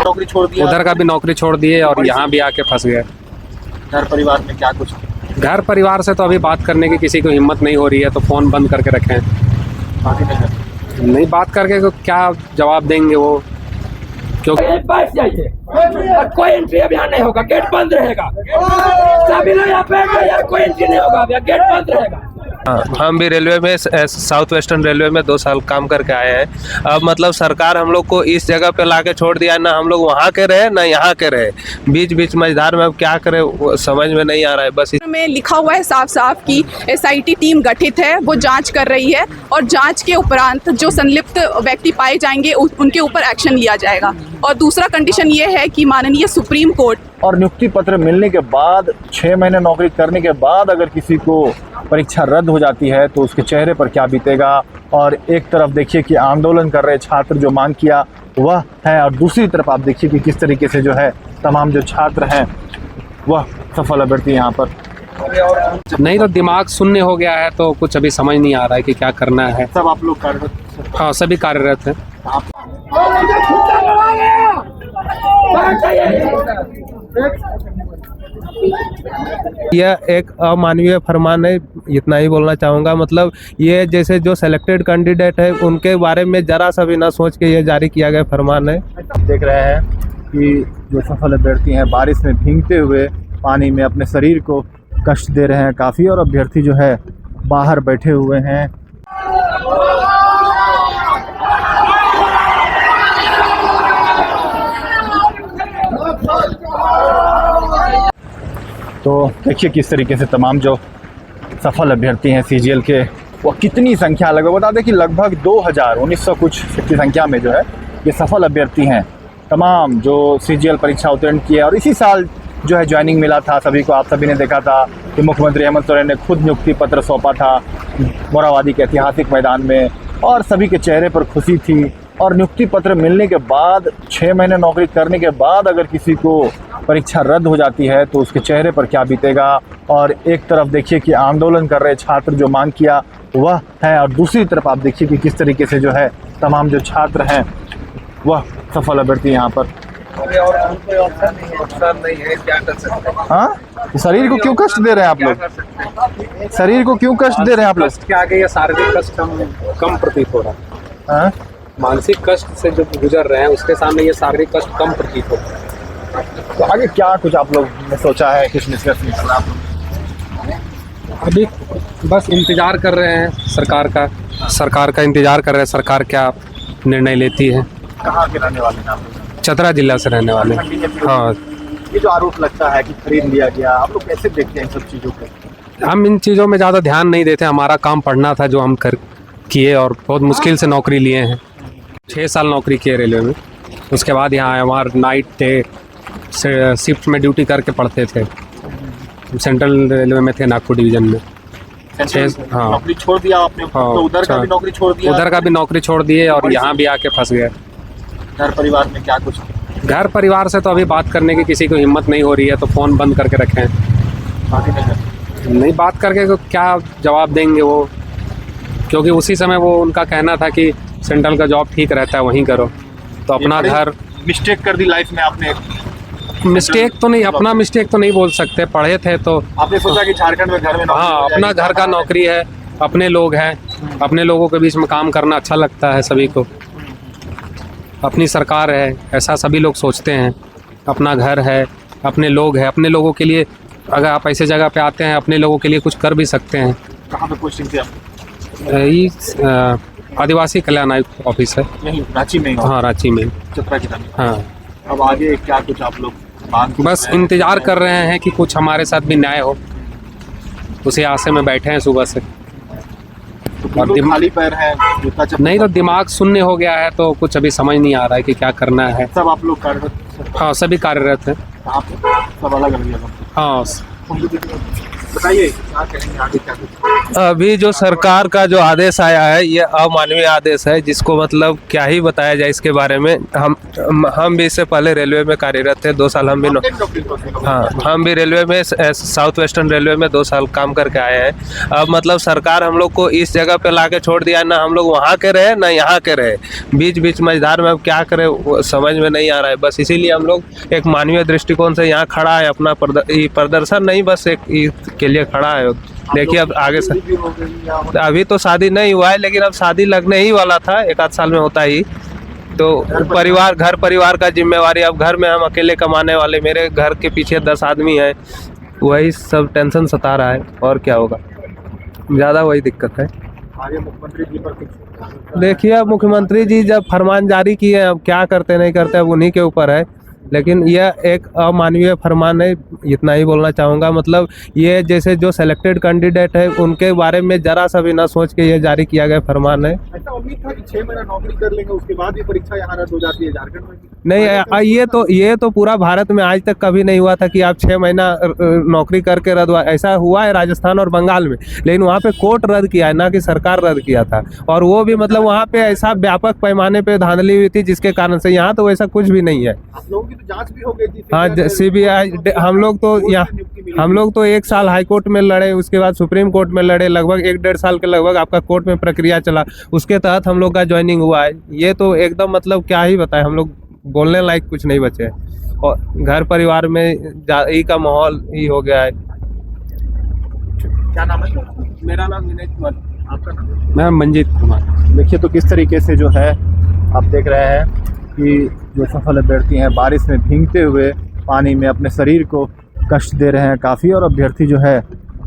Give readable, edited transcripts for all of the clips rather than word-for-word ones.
नौकरी छोड़ दिया, उधर का भी नौकरी छोड़ दिए और यहाँ भी आके फंस गए। घर परिवार में क्या कुछ? घर परिवार से तो अभी बात करने की किसी को हिम्मत नहीं हो रही है, तो फ़ोन बंद करके रखे हैं। बाकी नहीं नहीं बात करके तो क्या जवाब देंगे वो, क्योंकि बैठ जाइए और कोई एंट्री अभियान नहीं होगा, गेट बंद रहेगा। सभी लोग यहाँ बैठ जाइए, कोई एंट्री नहीं होगा, गेट बंद रहेगा। हम भी रेलवे में साउथ वेस्टर्न रेलवे में 2 साल काम करके आए हैं। अब मतलब सरकार हम लोग को इस जगह पे लाके छोड़ दिया, ना हम लोग वहाँ के रहे ना यहाँ के रहे, बीच बीच मझधार में अब क्या करें वो समझ में नहीं आ रहा है। बस में लिखा हुआ है साफ साफ कि SIT टीम गठित है, वो जांच कर रही है और जांच के उपरांत जो संलिप्त व्यक्ति पाए जाएंगे उनके ऊपर एक्शन लिया जाएगा। और दूसरा कंडीशन ये है कि माननीय सुप्रीम कोर्ट और नियुक्ति पत्र मिलने के बाद 6 महीने नौकरी करने के बाद अगर किसी को परीक्षा रद्द हो जाती है तो उसके चेहरे पर क्या बीतेगा। और एक तरफ देखिए कि आंदोलन कर रहे छात्र जो मांग किया वह है, और दूसरी तरफ आप देखिए कि किस तरीके से जो है तमाम जो छात्र हैं वह सफल अभ्यर्थी यहाँ पर। नहीं तो दिमाग शून्य हो गया है, तो कुछ अभी समझ नहीं आ रहा है कि क्या करना है। सब आप लोग कार्यरत? हाँ सभी कार्यरत हैं। यह एक अमानवीय फरमान है, इतना ही बोलना चाहूँगा। मतलब ये जैसे जो सेलेक्टेड कैंडिडेट है उनके बारे में जरा सा भी ना सोच के ये जारी किया गया फरमान है। देख रहे हैं कि जो सफल अभ्यर्थी हैं बारिश में भीगते हुए पानी में अपने शरीर को कष्ट दे रहे हैं काफ़ी, और अभ्यर्थी जो है बाहर बैठे हुए हैं। तो देखिए किस तरीके से तमाम जो सफल अभ्यर्थी हैं CGL के, वो कितनी संख्या लगभग बता दें कि लगभग 1900 कुछ की संख्या में जो है ये सफल अभ्यर्थी हैं तमाम जो CGL परीक्षा उत्तीर्ण किए। और इसी साल जो है ज्वाइनिंग मिला था सभी को। आप सभी ने देखा था कि मुख्यमंत्री हेमंत सोरेन ने खुद नियुक्ति पत्र सौंपा था मोराबादी के ऐतिहासिक मैदान में, और सभी के चेहरे पर खुशी थी। और नियुक्ति पत्र मिलने के बाद 6 महीने नौकरी करने के बाद अगर किसी को परीक्षा रद्द हो जाती है तो उसके चेहरे पर क्या बीतेगा। और एक तरफ देखिए कि आंदोलन कर रहे छात्र जो मांग किया वह है, और दूसरी तरफ आप देखिए कि किस तरीके से जो है तमाम जो छात्र हैं वह सफल अभ्यर्थी यहाँ पर। हाँ, शरीर को क्यों कष्ट दे रहे हैं आप लोग? शरीर को क्यों कष्ट दे रहे हैं आप लोग? के आगे ये शारीरिक कष्ट कम प्रतीत हो रहा है। मानसिक कष्ट से जो गुजर रहे हैं उसके सामने ये शारीरिक कष्ट कम प्रतीत हो रहा है। तो आगे क्या कुछ आप लोग ने सोचा है, कुछ निष्कर्ष निकला आप लोग? अभी बस इंतज़ार कर रहे हैं सरकार का इंतज़ार कर रहे हैं, सरकार क्या निर्णय लेती है। कहाँ के रहने वाले हैं आप लोग? चतरा जिला से रहने वाले। हाँ, ये जो आरोप लगता है कि खरीद लिया गया, आप लोग कैसे देखते हैं इन सब चीज़ों को? हम इन चीज़ों में ज़्यादा ध्यान नहीं देते। हमारा काम पढ़ना था जो हम किए, और बहुत मुश्किल से नौकरी लिए हैं। 6 साल नौकरी किए रेलवे में, उसके बाद यहाँ आए। वहाँ नाइट थे, शिफ्ट में ड्यूटी करके पढ़ते थे। सेंट्रल रेलवे में थे, नागपुर डिवीज़न में। हाँ, नौकरी छोड़ दिया आपने? हाँ, तो उधर का भी नौकरी छोड़ दिया? उधर का भी नौकरी छोड़ दिए और यहाँ भी आके फंस गए। घर परिवार में क्या कुछ? घर परिवार से तो अभी बात करने की किसी को हिम्मत नहीं हो रही है, तो फ़ोन बंद करके रखे हैं। बाकी नहीं बात करके तो क्या जवाब देंगे वो, क्योंकि उसी समय वो उनका कहना था कि सेंट्रल का जॉब ठीक रहता है, वहीं करो। तो अपना घर मिस्टेक कर दी लाइफ में आपने? मिस्टेक तो नहीं, अपना मिस्टेक तो नहीं बोल सकते। पढ़े थे तो आपने सोचा कि झारखंड में घर में नौकरी हाँ, मिल अपना जाएगी। घर का नौकरी है, अपने लोग हैं, अपने लोगों के बीच में काम करना अच्छा लगता है सभी को। अपनी सरकार है, ऐसा सभी लोग सोचते हैं। अपना घर है, अपने लोग हैं, अपने लोगों के लिए अगर आप ऐसे जगह पे आते हैं अपने लोगों के लिए कुछ कर भी सकते हैं। कहाँ पे पोस्टिंग थी आप? यही आदिवासी कल्याण आयुक्त ऑफिस है, यहीं रांची में? हाँ रांची में। चतरा की तरफ। हाँ, अब आगे क्या कुछ आप लोग मांग? बस इंतज़ार कर रहे हैं कि कुछ हमारे साथ भी न्याय हो, उसी आशे में बैठे हैं सुबह से। और खाली पैर है, जूता चप्पल? नहीं तो दिमाग शून्य हो गया है, तो कुछ अभी समझ नहीं आ रहा है कि क्या करना है। सब आप लोग कार्यरत? हाँ सभी कार्यरत हैं। आप सब अलग अलग? हाँ बताइए। क्या कहेंगे आगे क्या कुछ? अभी जो सरकार का जो आदेश आया है ये अमानवीय आदेश है, जिसको मतलब क्या ही बताया जाए इसके बारे में। हम भी इससे पहले रेलवे में कार्यरत थे, 2 साल हम भी हाँ, हम भी रेलवे में साउथ वेस्टर्न रेलवे में 2 साल काम करके आए हैं। अब मतलब सरकार हम लोग को इस जगह पे लाके छोड़ दिया, ना हम लोग वहाँ के रहे ना यहाँ के रहे, बीच बीच मझधार में। अब क्या करें वो समझ में नहीं आ रहा है। बस इसीलिए हम लोग एक मानवीय दृष्टिकोण से यहाँ खड़ा है, अपना प्रदर्शन नहीं बस एक के लिए खड़ा है। देखिए अब आगे से अभी तो शादी नहीं हुआ है, लेकिन अब शादी लगने ही वाला था, 1 आध साल में होता ही। तो घर परिवार का जिम्मेवारी, अब घर में हम अकेले कमाने वाले, मेरे घर के पीछे 10 आदमी हैं, वही सब टेंशन सता रहा है। और क्या होगा, ज़्यादा वही दिक्कत है। आगे मुख्यमंत्री जी पर देखिए अब मुख्यमंत्री जी जब फरमान जारी किए, अब क्या करते नहीं करते अब उन्हीं के ऊपर है, लेकिन यह एक अमानवीय फरमान है, इतना ही बोलना चाहूँगा। मतलब ये जैसे जो सेलेक्टेड कैंडिडेट है उनके बारे में जरा सा भी ना सोच के ये जारी किया गया फरमान है। ऐसा उम्मीद था कि 6 महीना नौकरी कर लेंगे, उसके बाद भी परीक्षा यहाँ रद्द हो जाती है झारखंड में? नहीं, ये तो पूरा भारत में आज तक कभी नहीं हुआ था कि आप 6 महीना नौकरी करके रद्द हुआ। ऐसा हुआ है राजस्थान और बंगाल में, लेकिन वहाँ पे कोर्ट रद्द किया है, ना कि सरकार रद्द किया था। और वो भी मतलब वहाँ पे ऐसा व्यापक पैमाने पे धांधली हुई थी जिसके कारण से, यहाँ तो वैसा कुछ भी नहीं है। आप लोगों की तो जांच भी हो गई थी। हाँ, CBI हम लोग तो 1 साल हाई कोर्ट में लड़े, उसके बाद सुप्रीम कोर्ट में लड़े, लगभग 1-1.5 साल के लगभग आपका कोर्ट में प्रक्रिया चला, उसके तहत हम लोग का ज्वाइनिंग हुआ है। ये तो एकदम मतलब क्या ही बताएं, हम लोग बोलने लायक कुछ नहीं बचे हैं। और घर परिवार में ही का माहौल ही हो गया है। क्या नाम है? मेरा नाम विनय कुमार। आपका नाम? मैं मंजीत कुमार। देखिए तो किस तरीके से जो है आप देख रहे हैं कि जो सफल अभ्यर्थी हैं बारिश में भीगते हुए पानी में अपने शरीर को कष्ट दे रहे हैं काफ़ी, और अभ्यर्थी जो है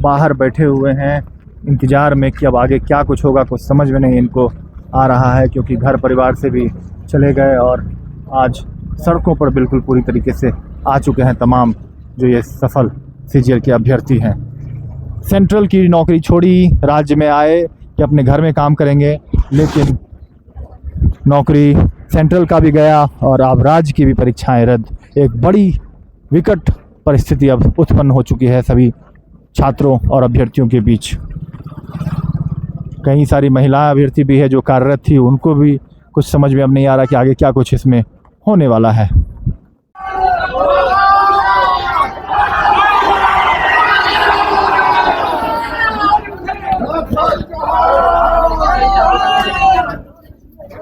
बाहर बैठे हुए हैं इंतज़ार में कि अब आगे क्या कुछ होगा, कुछ समझ में नहीं इनको आ रहा है, क्योंकि घर परिवार से भी चले गए और आज सड़कों पर बिल्कुल पूरी तरीके से आ चुके हैं तमाम जो ये सफल CGL के अभ्यर्थी हैं। सेंट्रल की नौकरी छोड़ी, राज्य में आए कि अपने घर में काम करेंगे, लेकिन नौकरी सेंट्रल का भी गया और अब राज्य की भी परीक्षाएं रद्द। एक बड़ी विकट परिस्थिति अब उत्पन्न हो चुकी है सभी छात्रों और अभ्यर्थियों के बीच। कई सारी महिला अभ्यर्थी भी है जो कार्यरत थी, उनको भी कुछ समझ में अब नहीं आ रहा कि आगे क्या कुछ इसमें होने वाला है।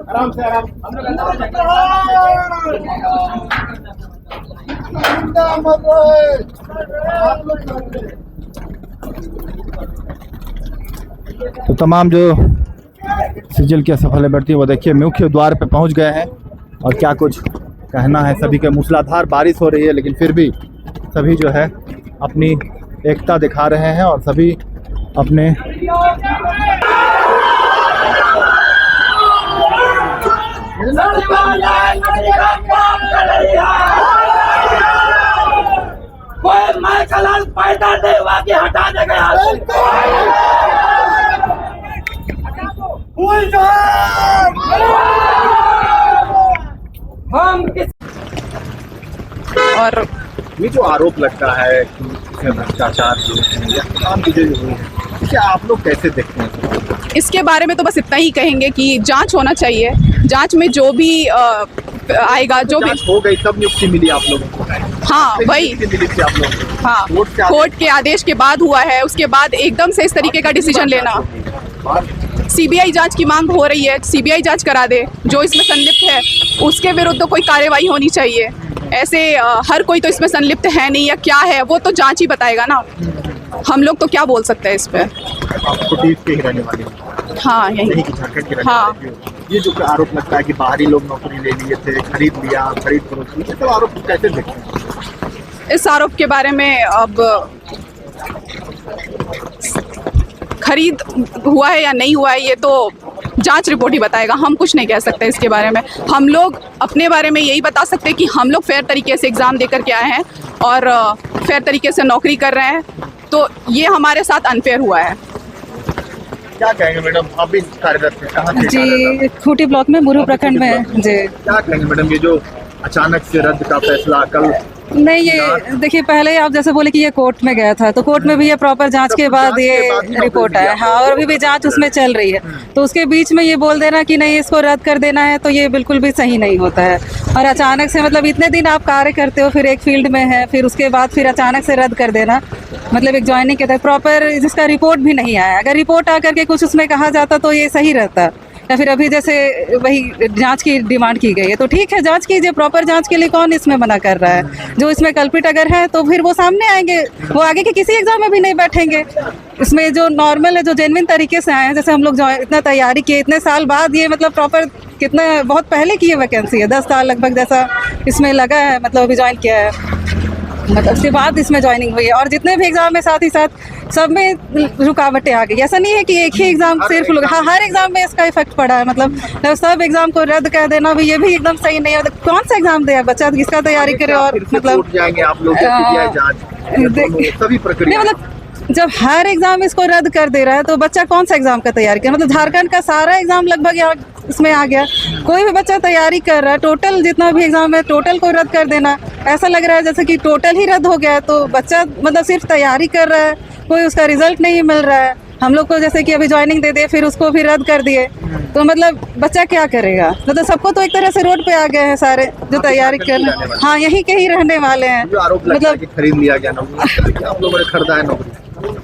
आराम से आराम। तो तमाम जो CGL के सफल अभ्यर्थी वो देखिए मुख्य द्वार पे पहुंच गए हैं, और क्या कुछ कहना है सभी के। मूसलाधार बारिश हो रही है, लेकिन फिर भी सभी जो है अपनी एकता दिखा रहे हैं और सभी अपने कोई मैं कलाल पैदा नहीं हुआ कि हटा देगा। हम और ये जो आरोप लगता है कि इसमें भ्रष्टाचार जो है या तमाम चीज़ें जो हुई हैं, इसे आप लोग कैसे देखते हैं? इसके बारे में तो बस इतना ही कहेंगे कि जांच होना चाहिए। जांच में जो भी आएगा, जो भी हो गई तब नियुक्ति मिली आप लोगों को? हाँ वही, मिली थी आप लोगों को? हाँ कोर्ट के आदेश के बाद हुआ है, उसके बाद एकदम से इस तरीके का डिसीजन लेना। CBI जांच की मांग हो रही है, CBI जांच करा दे, जो इसमें संलिप्त है उसके विरुद्ध कोई कार्रवाई होनी चाहिए। ऐसे हर कोई तो इसमें संलिप्त है नहीं या क्या है, वो तो जांच ही बताएगा ना, हम लोग तो क्या बोल सकते हैं इस पे। के ही रहने वाले? हाँ यही, झारखंड के रहने हाँ। वाले हो। ये जो आरोप लगता है कि बाहरी लोग नौकरी ले लिए थे, खरीद लिया, खरीद फरोख्त, ये सब आरोप कैसे देखते हैं? इस आरोप के बारे में अब खरीद हुआ है या नहीं हुआ है ये तो जांच रिपोर्ट ही बताएगा, हम कुछ नहीं कह सकते इसके बारे में। हम लोग अपने बारे में यही बता सकते हैं कि हम लोग फेयर तरीके से एग्ज़ाम दे करके आए हैं और फेयर तरीके से नौकरी कर रहे हैं, तो ये हमारे साथ अनफेयर हुआ है। क्या कहेंगे मैडम, आप भी कार्यरत हैं, कहाँ से? जी, खूंटी ब्लॉक में मुरू प्रखंड में। जी, क्या कहेंगे मैडम, ये जो अचानक से रद्द का फैसला, कल नहीं, ये देखिए पहले आप जैसे बोले कि ये कोर्ट में गया था, तो कोर्ट में भी ये प्रॉपर जांच के बाद ये रिपोर्ट आया। हाँ, और अभी भी जांच उसमें चल रही है, तो उसके बीच में ये बोल देना कि नहीं इसको रद्द कर देना है, तो ये बिल्कुल भी सही नहीं होता है। और अचानक से मतलब इतने दिन आप कार्य करते हो, फिर एक फील्ड में है, फिर उसके बाद फिर अचानक से रद्द कर देना, मतलब एक ज्वाइनिंग के तहत प्रॉपर जिसका रिपोर्ट भी नहीं आया। अगर रिपोर्ट आकर के कुछ उसमें कहा जाता तो ये सही रहता, या फिर अभी जैसे वही जांच की डिमांड की गई है, तो ठीक है जांच कीजिए, प्रॉपर जांच के लिए कौन इसमें मना कर रहा है। जो इसमें कल्पित अगर है तो फिर वो सामने आएंगे, वो आगे के किसी एग्जाम में भी नहीं बैठेंगे। इसमें जो नॉर्मल है, जो जेन्युइन तरीके से आए हैं, जैसे हम लोग इतना तैयारी किए, इतने साल बाद ये मतलब प्रॉपर कितना बहुत पहले की ये वैकेंसी है, 10 साल लगभग जैसा इसमें लगा है, मतलब अभी ज्वाइन किया है, मतलब उसके बाद इसमें ज्वाइनिंग हुई है। और जितने भी एग्जाम में साथ ही साथ सब में रुकावटें आ गई। ऐसा नहीं है कि एक ही एग्जाम सिर्फ हाँ, हर एग्जाम में इसका इफेक्ट पड़ा है। मतलब सब एग्जाम को रद्द कर देना भी, ये भी एकदम सही नहीं है। कौन सा एग्जाम दे बच्चा, किसका तैयारी करे, और मतलब जाएंगे आप लोग सभी प्रक्रिया, मतलब जब हर एग्जाम इसको रद्द कर दे रहा है तो बच्चा कौन सा एग्जाम का तैयारी करे। मतलब झारखंड का सारा एग्जाम लगभग यहाँ इसमें आ गया, कोई भी बच्चा तैयारी कर रहा है, टोटल जितना भी एग्जाम है टोटल को रद्द कर देना, ऐसा लग रहा है जैसे कि टोटल ही रद्द हो गया है। तो बच्चा मतलब सिर्फ तैयारी कर रहा है, कोई उसका रिजल्ट नहीं मिल रहा है। हम लोग को जैसे कि अभी ज्वाइनिंग दे दिए, फिर उसको भी रद्द कर दिए, तो मतलब बच्चा क्या करेगा। मतलब सबको तो एक तरह से रोड पे आ गए हैं सारे जो तैयारी कर, हाँ यहीं के ही रहने वाले हैं। मतलब खरीद लिया गया नौकरी, आप लोगों ने खरीदा है नौकरी।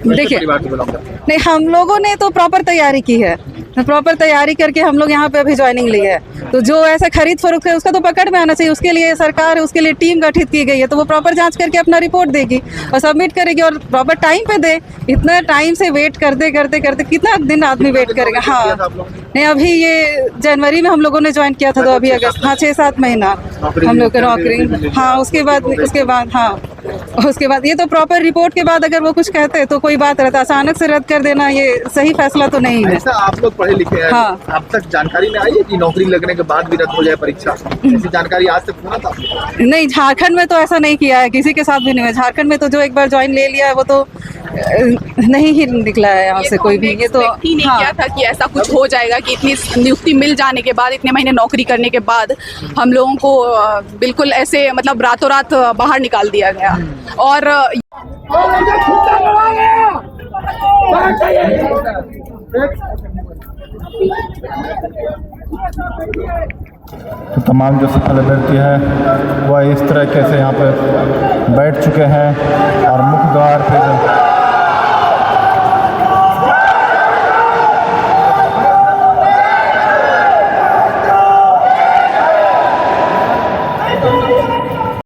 देखिए नहीं, हम लोगों ने तो प्रॉपर तैयारी की है, प्रॉपर तैयारी करके हम लोग यहाँ पे अभी ज्वाइनिंग ली है। तो जो ऐसा खरीद फरोख्त है उसका तो पकड़ में आना चाहिए, उसके लिए सरकार है, उसके लिए टीम गठित की गई है, तो वो प्रॉपर जांच करके अपना रिपोर्ट देगी और सबमिट करेगी, और प्रॉपर टाइम पे दे। इतना टाइम से वेट करते करते करते कितना दिन आदमी वेट करेगा। हाँ नहीं, अभी ये जनवरी में हम लोगों ने ज्वाइन किया था, तो अभी अगस्त, हाँ 6-7 महीना हम लोग का नौकरी। हाँ उसके बाद हाँ उसके बाद ये तो प्रॉपर रिपोर्ट के बाद अगर वो कुछ कहते तो कोई बात रहता, अचानक से रद्द कर देना ये सही फैसला तो नहीं है। ऐसा आप लोग पढ़े लिखे हैं, हाँ। अब तक जानकारी में आई है कि नौकरी लगने के बाद भी रद्द हो जाए परीक्षा, ऐसी जानकारी आज तक हुआ था? नहीं, झारखंड में तो ऐसा नहीं किया है, किसी के साथ भी नहीं हुआ। झारखंड में तो जो एक बार ज्वाइन ले लिया है वो तो नहीं ही निकला है यहाँ से कोई भी। ये तो ही नहीं किया था कि ऐसा कुछ हो जाएगा कि इतनी नियुक्ति मिल जाने के बाद, इतने महीने नौकरी करने के बाद हम लोगों को बिल्कुल ऐसे मतलब रातों रात बाहर निकाल दिया गया। और तो तमाम जो सफल अभ्यर्थी है वह इस तरह कैसे यहाँ पर बैठ चुके हैं और मुख्य द्वार पे